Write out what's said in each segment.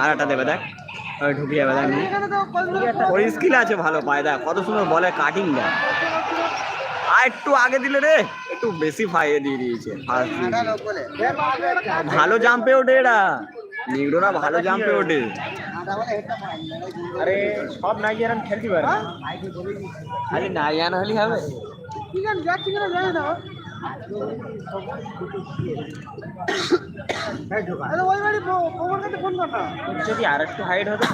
আর একটা দেবে দেখ, ঢুকিয়ে যাবে দেখ, ওর স্কিল আছে ভালো পায়, দেখ কত সুন্দর বলে কাটিং দেয়। আর একটু আগে দিলে রে, একটু বেশি ফাইয়ে দিয়ে দিয়েছে। ভালো জাম্পে ওঠে এরা, নিগ্রোরা ভালো জাম্পে ওঠে। আরে সব নাইজেরিয়ান খেলতে পারে, আরে নাইয়ান হলেই হবে। যদি আর একটু হাইট হতো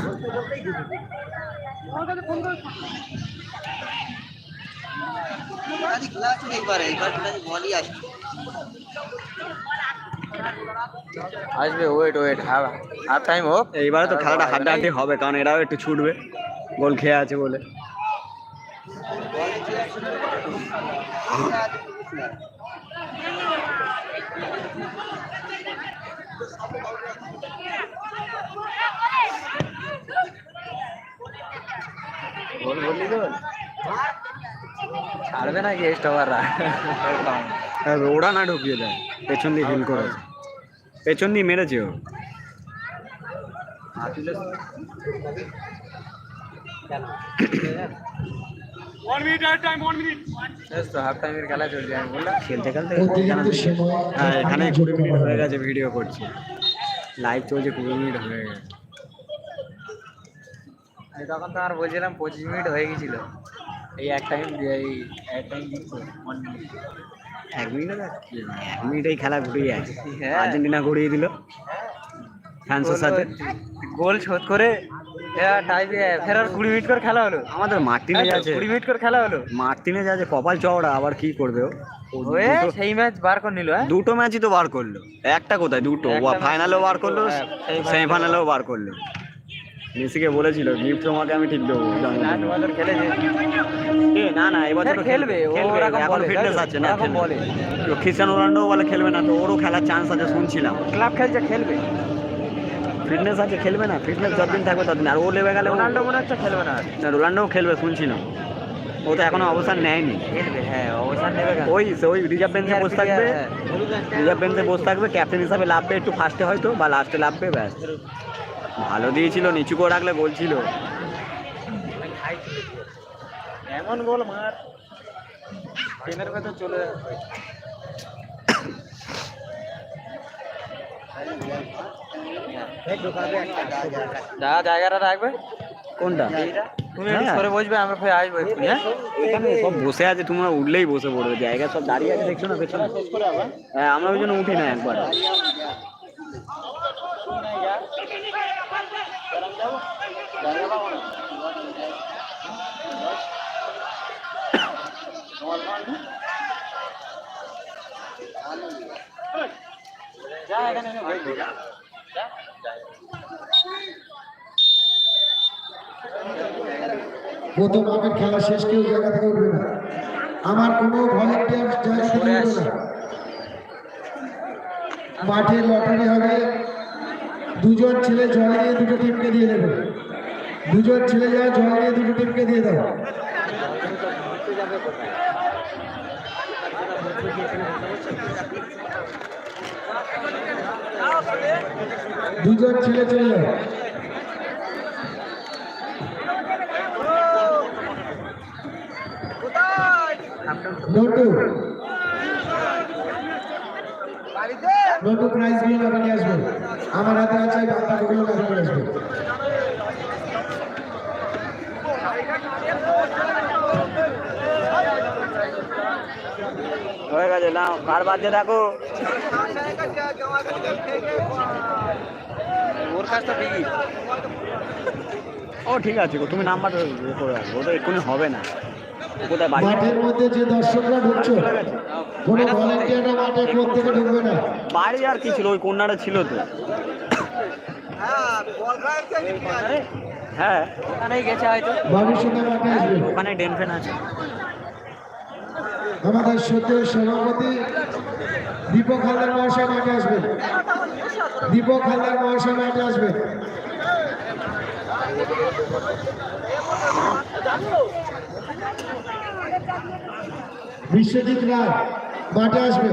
আসবে, ওয়েট ওয়েট, হাফ টাইম হোক। এইবারে তো খেলাটা হাড্ডাহাড্ডি হবে, কারণ এরাও একটু ছুটবে, গোল খেয়ে আছে বলে। গোল বললি তো ছাড়বে না গেস্ট ওভাররা, ওরা না ঢুকিয়ে দেয়, পেছন দিয়ে হিল করেছে, পেছন দিয়ে মেরেছে ও। খেলতে খেলতে হ্যাঁ, এখানে 20 মিনিট হয়ে গেছে, ভিডিও করছি, লাইভ চলছে, 20 মিনিট হয়ে গেছে। তখন তো আর বলছিলাম 25 মিনিট হয়ে গেছিল, এই এক টাইম দিচ্ছে 1 মিনিট, 1 মিনিটেই খেলা ঘুরিয়ে আছে। আর্জেন্টিনা ঘুরিয়ে দিল ফ্রান্সের সাথে, গোল শোধ করে ফের আর 20 মিনিট করে খেলা হলো। আমাদের মার্টিনেজ আছে, 20 মিনিট করে খেলা হলো, মার্টিনেজ আছে কপাল চওড়া, আবার কি করবে ও, সেই ম্যাচ বার করে নিল। দুটো ম্যাচই তো বার করলো, একটা কোথায়, দুটো, ফাইনালেও বার করলো, সেমিফাইনালেও বার করলো। মেসিকে বলেছিল গিফট তোমাকে আমি ঠিক দেবো, না না এবছর খেলবে, এখন ফিটনেস আছে না, বলে ক্রিস্টিয়ানো রোনাল্ডো বলে খেলবে না, তো ওরও খেলার চান্স আছে শুনছিলাম, ক্লাব খেলছে খেলবে, ফিটনেস আছে খেলবে না, ফিটনেস যতদিন থাকবে ততদিন। আর ও লেবে গেলে রোনাল্ডো মনে হচ্ছে খেলবে না, রোনাল্ডোও খেলবে শুনছিলাম, ও তো এখনো অবস্থান নেয়নি, খেলবে, হ্যাঁ অবস্থান নেবে, ওই রিজার্ভ বেঞ্চে বসে থাকবে, রিজার্ভ বেঞ্চে বসে থাকবে, ক্যাপ্টেন হিসাবে লাভবে একটু ফার্স্টে হয়তো, বা লাস্টে লাভবে, ব্যাস। ভালো দিয়েছিল, নিচু করে রাখলে গোল ছিল, এমন গোল মার ট্রেনের ভেতর চলে যাবে। জায়গাটা রাখবে কোনটা, তুমি সরে বসবে, আমরা ফের আসবো। হ্যাঁ এখানে সব বসে আছে, তোমরা উঠলেই বসে পড়বে, জায়গা সব দাঁড়িয়ে আছে দেখছো না পেছনে। হ্যাঁ আমরা ওই জন্য উঠি না একবার। প্রথম হাফের খেলা শেষ, কেউ জায়গা থেকে উঠবে না, আমার কোনো ভলেন্টিয়ার জায়গা থেকে উঠবে না। মাঠে লটারি হবে, দুজন ছেলে জল নিয়ে দুটো টিমকে দিয়ে দেবে, দুজন ছেলে যাও জল নিয়ে দুটো টিমকে দিয়ে দাও। দুজন ছেলে চলে যাও। নটু প্রাইজ গুলো লাগানো আসবে, আমার হাতে আছে বাচ্চাগুলো লাগানো আসবে। হয়ে গেছে, নাও কার বাজে দেখো, ওর কাজটা ঠিকই, ও ঠিক আছে, তুমি নাম্বার করে রাখবো, ওটা এক্ষুনি হবে না। মাঠের মধ্যে যে দর্শকরা ঢুকছো, কোনো ভলেন্টিয়াররা মাঠে কোন থেকে ঢুকবে না। বাইরে আর কি ছিল, ওই কন্যাটা ছিল তো, হ্যাঁ ওখানেই গেছে হয়তো, ভবিষ্যতে মাঠে আসবে। ওখানে ডেনফেন আছে। আমাদের সদ্য সভাপতি দীপক হালদার মহাশয় মাঠে আসবে, দীপক হালদার মহাশয় মাঠে আসবে। বিশ্বজিৎ রায় মাঠে আসবে।